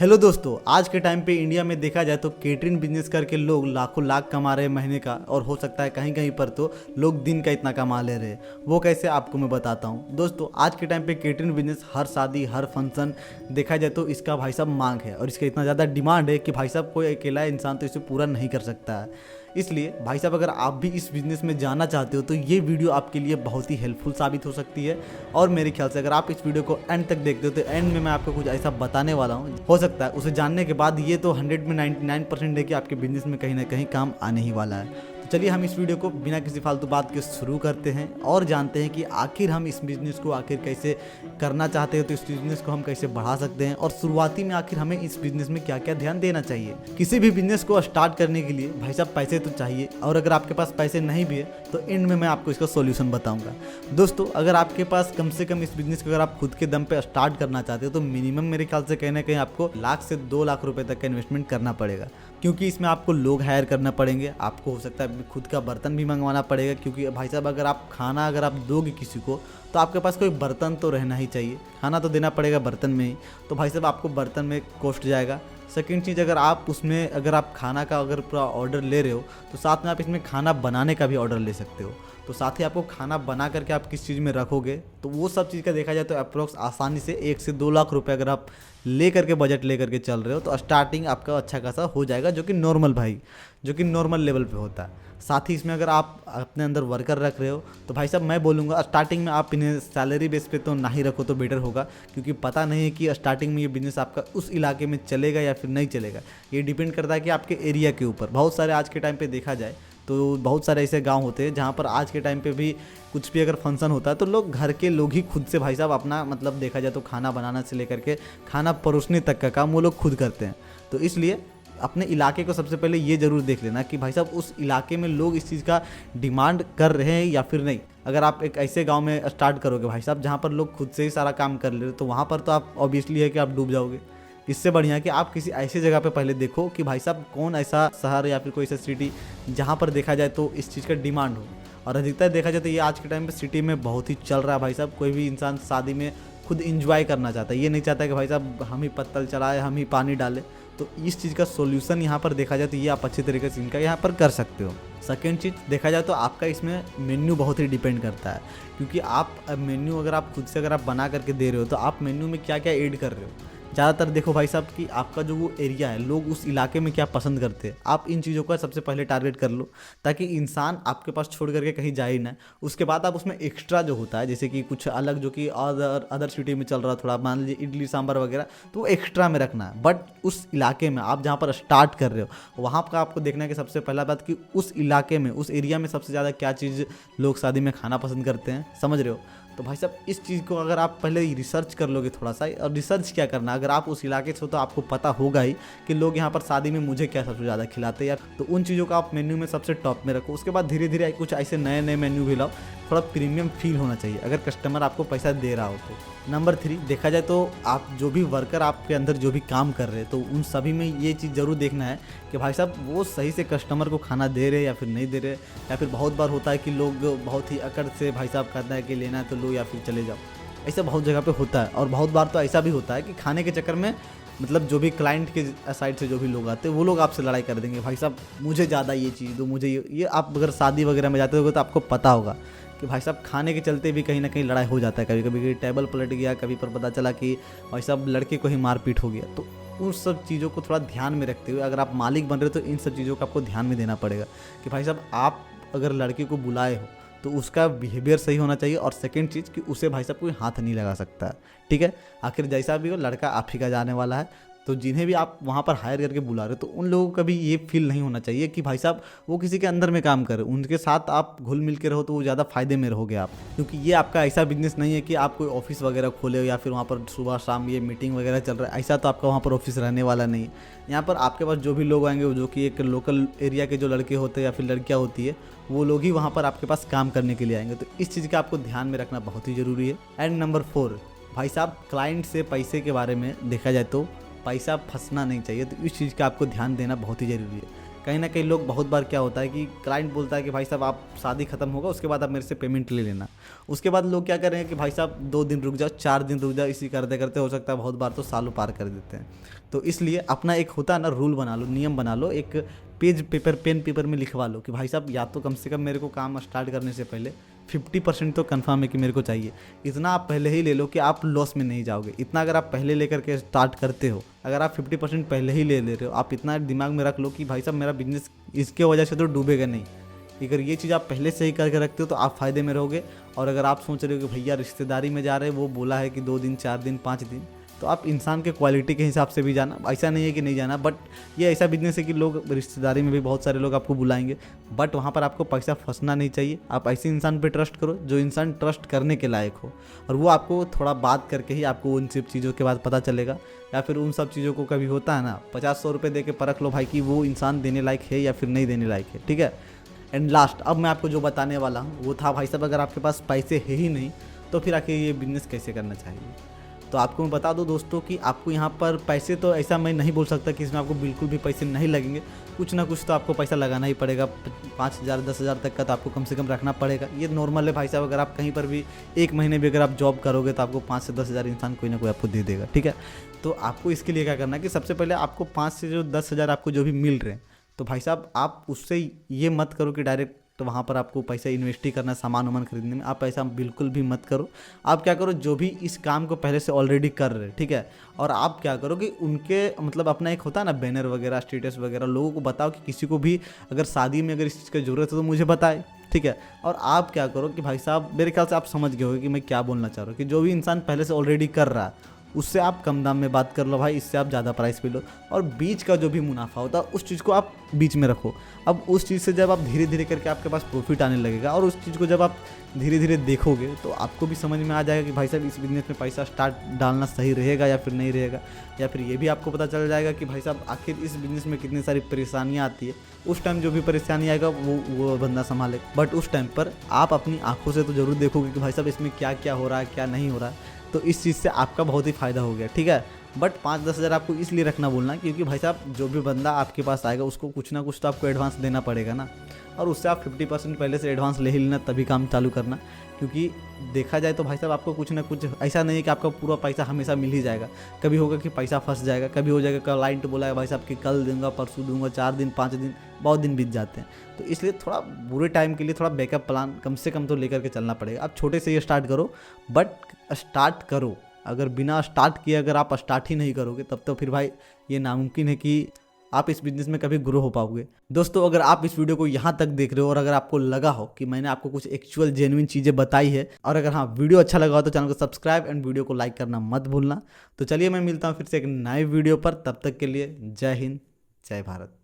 Hello दोस्तों, आज के टाइम पे इंडिया में देखा जाए तो केटरिंग बिजनेस करके लोग लाखों लाख कमा रहे हैं महीने का, और हो सकता है कहीं कहीं पर तो लोग दिन का इतना कमा ले रहे हैं। वो कैसे, आपको मैं बताता हूँ। दोस्तों, आज के टाइम पे केटरिंग बिजनेस हर शादी हर फंक्शन देखा जाए तो इसका भाई साहब मांग है, और इसका इतना ज़्यादा डिमांड है कि भाई साहब कोई अकेला इंसान तो इसे पूरा नहीं कर सकता है। इसलिए भाई साहब, अगर आप भी इस बिज़नेस में जाना चाहते हो तो ये वीडियो आपके लिए बहुत ही हेल्पफुल साबित हो सकती है। और मेरे ख्याल से अगर आप इस वीडियो को एंड तक देखते हो तो एंड में मैं आपको कुछ ऐसा बताने वाला हूँ, हो सकता है उसे जानने के बाद ये तो 100 में 99% है कि आपके बिजनेस में कहीं ना कहीं काम आने ही वाला है। तो चलिए हम इस वीडियो को बिना किसी फालतू बात के शुरू करते हैं और जानते हैं कि आखिर हम इस बिज़नेस को आखिर कैसे करना चाहते हैं, तो इस बिज़नेस को हम कैसे बढ़ा सकते हैं, और शुरुआती में आखिर हमें इस बिज़नेस में क्या क्या ध्यान देना चाहिए। किसी भी बिज़नेस को स्टार्ट करने के लिए भाई साहब पैसे तो चाहिए, और अगर आपके पास पैसे नहीं भी है तो एंड में मैं आपको इसका सॉल्यूशन बताऊंगा। दोस्तों, अगर आपके पास कम से कम इस बिज़नेस को अगर आप खुद के दम पे स्टार्ट करना चाहते हो तो मिनिमम मेरे ख्याल से कहीं ना कहीं आपको 1 से 2 लाख रुपए तक का इन्वेस्टमेंट करना पड़ेगा, क्योंकि इसमें आपको लोग हायर करना पड़ेंगे, आपको हो सकता है खुद का बर्तन भी मंगवाना पड़ेगा, क्योंकि भाई साहब अगर आप खाना अगर आप दोगे किसी को तो आपके पास कोई बर्तन तो रहना ही चाहिए, खाना तो देना पड़ेगा बर्तन में ही। तो भाई साहब आपको बर्तन में कॉस्ट जाएगा। सेकंड चीज़, अगर आप उसमें अगर आप खाना का अगर पूरा ऑर्डर ले रहे हो तो साथ में आप इसमें खाना बनाने का भी ऑर्डर ले सकते हो। तो साथ ही आपको खाना बना करके आप किस चीज़ में रखोगे, तो वो सब चीज़ का देखा जाए तो अप्रोक्स आसानी से 1 से 2 लाख रुपए अगर आप ले करके बजट ले करके चल रहे हो तो स्टार्टिंग आपका अच्छा खासा हो जाएगा, जो कि नॉर्मल लेवल पे होता है। साथ ही इसमें अगर आप अपने अंदर वर्कर रख रहे हो तो भाई साहब मैं बोलूँगा स्टार्टिंग में आप इन्हें सैलरी बेस पे तो ना ही रखो तो बेटर होगा, क्योंकि पता नहीं है कि स्टार्टिंग में ये बिज़नेस आपका उस इलाके में चलेगा या फिर नहीं चलेगा। ये डिपेंड करता है कि आपके एरिया के ऊपर। बहुत सारे आज के टाइम पे देखा जाए तो बहुत सारे ऐसे गांव होते हैं जहां पर आज के टाइम पे भी कुछ भी अगर फंक्शन होता है तो लोग घर के लोग ही खुद से भाई साहब अपना मतलब देखा जाए तो खाना बनाना से लेकर के खाना परोसने तक का काम वो लोग खुद करते हैं। तो इसलिए अपने इलाके को सबसे पहले ये ज़रूर देख लेना कि भाई साहब उस इलाके में लोग इस चीज़ का डिमांड कर रहे हैं या फिर नहीं। अगर आप एक ऐसे गांव में स्टार्ट करोगे भाई साहब जहां पर लोग खुद से ही सारा काम कर ले रहे हो तो वहां पर तो आप ऑब्वियसली है कि आप डूब जाओगे। इससे बढ़िया है कि आप किसी ऐसी जगह पे पहले देखो कि भाई साहब कौन ऐसा शहर या फिर कोई ऐसा सिटी जहाँ पर देखा जाए तो इस चीज़ का डिमांड हो। और अधिकतर देखा जाए तो ये आज के टाइम पे सिटी में बहुत ही चल रहा है भाई साहब। कोई भी इंसान शादी में खुद इंजॉय करना चाहता है, ये नहीं चाहता कि भाई साहब हम ही पत्तल चलाए हम ही पानी डालें। तो इस चीज़ का सोल्यूशन यहाँ पर देखा जाए तो ये आप अच्छे तरीके से इनका यहाँ पर कर सकते हो। सेकेंड चीज़ देखा जाए तो आपका इसमें मेन्यू बहुत ही डिपेंड करता है, क्योंकि आप मेन्यू अगर आप खुद से अगर आप बना करके दे रहे हो तो आप मेन्यू में क्या क्या ऐड कर रहे हो। ज़्यादातर देखो भाई साहब कि आपका जो वो एरिया है, लोग उस इलाके में क्या पसंद करते हैं, आप इन चीज़ों का सबसे पहले टारगेट कर लो, ताकि इंसान आपके पास छोड़ करके कहीं जाए ही ना। उसके बाद आप उसमें एक्स्ट्रा जो होता है, जैसे कि कुछ अलग जो कि अदर सिटी में चल रहा थोड़ा, मान लीजिए इडली सांभर वगैरह, तो वो एक्स्ट्रा में रखना है। बट उस इलाके में आप जहाँ पर स्टार्ट कर रहे हो वहाँ का आपको देखना है कि सबसे पहला बात कि उस इलाके में उस एरिया में सबसे ज़्यादा क्या चीज़ लोग शादी में खाना पसंद करते हैं, समझ रहे हो। तो भाई साहब इस चीज़ को अगर आप पहले रिसर्च कर लोगे थोड़ा सा, और रिसर्च क्या करना, अगर आप उस इलाके से हो तो आपको पता होगा ही कि लोग यहाँ पर शादी में मुझे क्या सबसे ज़्यादा खिलाते हैं यार, तो उन चीज़ों को आप मेन्यू में सबसे टॉप में रखो। उसके बाद धीरे धीरे कुछ ऐसे नए नए मेन्यू भी लाओ, थोड़ा प्रीमियम फील होना चाहिए अगर कस्टमर आपको पैसा दे रहा हो तो। नंबर 3 देखा जाए तो आप जो भी वर्कर आपके अंदर जो भी काम कर रहे हैं तो उन सभी में ये चीज़ ज़रूर देखना है कि भाई साहब वो सही से कस्टमर को खाना दे रहे या फिर नहीं दे रहे। या फिर बहुत बार होता है कि लोग बहुत ही अकड़ से भाई साहब कहता है कि लेना है तो लो या फिर चले जाओ, ऐसा बहुत जगह पे होता है। और बहुत बार तो ऐसा भी होता है कि खाने के चक्कर में मतलब जो भी क्लाइंट के साइड से जो भी लोग आते हैं वो लोग आपसे लड़ाई कर देंगे, भाई साहब मुझे ज़्यादा ये चीज़ दो, मुझे ये आप अगर शादी वगैरह में जाते होगे तो आपको पता होगा कि भाई साहब खाने के चलते भी कहीं ना कहीं लड़ाई हो जाता है। कभी कभी टेबल पलट गया, कभी पर पता चला कि भाई साहब लड़के को ही मारपीट हो गया। तो उन सब चीज़ों को थोड़ा ध्यान में रखते हुए अगर आप मालिक बन रहे हो तो इन सब चीज़ों को आपको ध्यान में देना पड़ेगा कि भाई साहब आप अगर लड़के को बुलाए हो तो उसका बिहेवियर सही होना चाहिए। और सेकंड चीज़ कि उसे भाई साहब कोई हाथ नहीं लगा सकता है, ठीक है। आखिर जैसा भी हो लड़का आप ही का जाने वाला है, तो जिन्हें भी आप वहाँ पर हायर करके बुला रहे हो तो उन लोगों का भी ये फील नहीं होना चाहिए कि भाई साहब वो किसी के अंदर में काम करे, उनके साथ आप घुल मिल के रहो तो वो ज़्यादा फायदे में रहोगे आप। क्योंकि ये आपका ऐसा बिजनेस नहीं है कि आप कोई ऑफिस वगैरह खोले हो या फिर वहाँ पर सुबह शाम ये मीटिंग वगैरह चल रहा है, ऐसा तो आपका वहाँ पर ऑफिस रहने वाला नहीं है। यहाँ पर आपके पास जो भी लोग आएंगे वो जो कि एक लोकल एरिया के जो लड़के होते हैं या फिर लड़कियाँ होती है वो लोग ही वहाँ पर आपके पास काम करने के लिए आएंगे। तो इस चीज़ का आपको ध्यान में रखना बहुत ही ज़रूरी है। एंड नंबर 4 भाई साहब क्लाइंट से पैसे के बारे में देखा जाए तो पैसा फंसना नहीं चाहिए, तो इस चीज़ का आपको ध्यान देना बहुत ही ज़रूरी है। कहीं ना कहीं लोग बहुत बार क्या होता है कि क्लाइंट बोलता है कि भाई साहब आप शादी खत्म होगा उसके बाद आप मेरे से पेमेंट ले लेना। उसके बाद लोग क्या करेंगे कि भाई साहब 2 दिन रुक जाओ, 4 दिन रुक जाओ, इसी करते करते हो सकता है बहुत बार तो सालों पार कर देते हैं। तो इसलिए अपना एक होता है ना रूल बना लो, नियम बना लो, एक पेज पेपर पेन पेपर में लिखवा लो कि भाई साहब या तो कम से कम मेरे को काम स्टार्ट करने से पहले 50% तो कंफर्म है कि मेरे को चाहिए। इतना आप पहले ही ले लो कि आप लॉस में नहीं जाओगे। इतना अगर आप पहले लेकर के स्टार्ट करते हो, अगर आप 50% पहले ही ले रहे हो, आप इतना दिमाग में रख लो कि भाई साहब मेरा बिजनेस इसके वजह से तो डूबेगा नहीं। अगर ये चीज़ आप पहले से ही करके रखते हो तो आप फ़ायदे में रहोगे। और अगर आप सोच रहे हो कि भैया रिश्तेदारी में जा रहे हैं, वो बोला है कि 2 दिन 4 दिन 5 दिन, तो आप इंसान के क्वालिटी के हिसाब से भी जाना। ऐसा नहीं है कि नहीं जाना, बट ये ऐसा बिजनेस है कि लोग रिश्तेदारी में भी बहुत सारे लोग आपको बुलाएंगे, बट वहाँ पर आपको पैसा फंसना नहीं चाहिए। आप ऐसे इंसान पे ट्रस्ट करो जो इंसान ट्रस्ट करने के लायक हो, और वो आपको थोड़ा बात करके ही आपको उन सब चीज़ों के बाद पता चलेगा। या फिर उन सब चीज़ों को कभी होता है ना, 50-100 रुपये दे के परख लो भाई कि वो इंसान देने लायक है या फिर नहीं देने लायक है, ठीक है। एंड लास्ट अब मैं आपको जो बताने वाला हूँ वो था भाई साहब, अगर आपके पास पैसे है ही नहीं तो फिर आके ये बिज़नेस कैसे करना चाहिए। तो आपको मैं बता दूं दोस्तों कि आपको यहाँ पर पैसे, तो ऐसा मैं नहीं बोल सकता कि इसमें आपको बिल्कुल भी पैसे नहीं लगेंगे। कुछ ना कुछ तो आपको पैसा लगाना ही पड़ेगा। 5,000 10,000 तक का तो आपको कम से कम रखना पड़ेगा। ये नॉर्मल है भाई साहब। अगर आप कहीं पर भी 1 महीने भी अगर आप जॉब करोगे तो आपको 5 से 10,000 इंसान कोई ना कोई आपको दे देगा, ठीक है। तो आपको इसके लिए क्या करना है कि सबसे पहले आपको 5 से जो 10,000 आपको जो भी मिल रहे हैं, तो भाई साहब आप उससे ये मत करो कि डायरेक्ट तो वहाँ पर आपको पैसा इन्वेस्ट ही करना है सामान वामान खरीदने में। आप ऐसा बिल्कुल भी मत करो। आप क्या करो, जो भी इस काम को पहले से ऑलरेडी कर रहे हैं, ठीक है, और आप क्या करो कि उनके मतलब अपना एक होता है ना बैनर वगैरह, स्टेटस वगैरह, लोगों को बताओ कि किसी को भी अगर शादी में अगर इस चीज़ की ज़रूरत है तो मुझे बताए, ठीक है। और आप क्या करो कि भाई साहब, मेरे ख्याल से आप समझ गए होगे कि मैं क्या बोलना चाह रहा हूँ, कि जो भी इंसान पहले से ऑलरेडी कर रहा है उससे आप कम दाम में बात कर लो भाई, इससे आप ज़्यादा प्राइस पे लो, और बीच का जो भी मुनाफा होता है उस चीज़ को आप बीच में रखो। अब उस चीज़ से जब आप धीरे धीरे करके आपके पास प्रॉफिट आने लगेगा, और उस चीज़ को जब आप धीरे धीरे देखोगे तो आपको भी समझ में आ जाएगा कि भाई साहब इस बिज़नेस में पैसा स्टार्ट डालना सही रहेगा या फिर नहीं रहेगा। या फिर ये भी आपको पता चल जाएगा कि भाई साहब आखिर इस बिज़नेस में कितनी सारी परेशानियाँ आती है। उस टाइम जो भी परेशानी आएगा वो बंदा संभाले, बट उस टाइम पर आप अपनी आंखों से तो ज़रूर देखोगे कि भाई साहब इसमें क्या क्या हो रहा है, क्या नहीं हो रहा है। तो इस चीज़ से आपका बहुत ही फ़ायदा हो गया, ठीक है। बट 5-10 हज़ार आपको इसलिए रखना बोलना क्योंकि भाई साहब जो भी बंदा आपके पास आएगा उसको कुछ ना कुछ तो आपको एडवांस देना पड़ेगा ना, और उससे आप 50% पहले से एडवांस ले ही लेना, तभी काम चालू करना। क्योंकि देखा जाए तो भाई साहब आपको कुछ ना कुछ, ऐसा नहीं है कि आपका पूरा पैसा हमेशा मिल ही जाएगा। कभी होगा कि पैसा फंस जाएगा, कभी हो जाएगा क्लाइंट बोला भाई साहब कि कल दूंगा, परसों दूंगा, 4 दिन 5 दिन, बहुत दिन बीत जाते हैं। तो इसलिए थोड़ा बुरे टाइम के लिए थोड़ा बैकअप प्लान कम से कम तो लेकर के चलना पड़ेगा। आप छोटे से ये स्टार्ट करो, बट स्टार्ट करो। अगर बिना स्टार्ट किए अगर आप स्टार्ट ही नहीं करोगे तब तो फिर भाई ये नामुमकिन है कि आप इस बिज़नेस में कभी ग्रो हो पाओगे। दोस्तों अगर आप इस वीडियो को यहाँ तक देख रहे हो और अगर आपको लगा हो कि मैंने आपको कुछ एक्चुअल जेन्युइन चीज़ें बताई है, और अगर हाँ वीडियो अच्छा लगा हो तो चैनल को सब्सक्राइब एंड वीडियो को लाइक करना मत भूलना। तो चलिए मैं मिलता हूँ फिर से एक नए वीडियो पर, तब तक के लिए जय हिंद, जय भारत।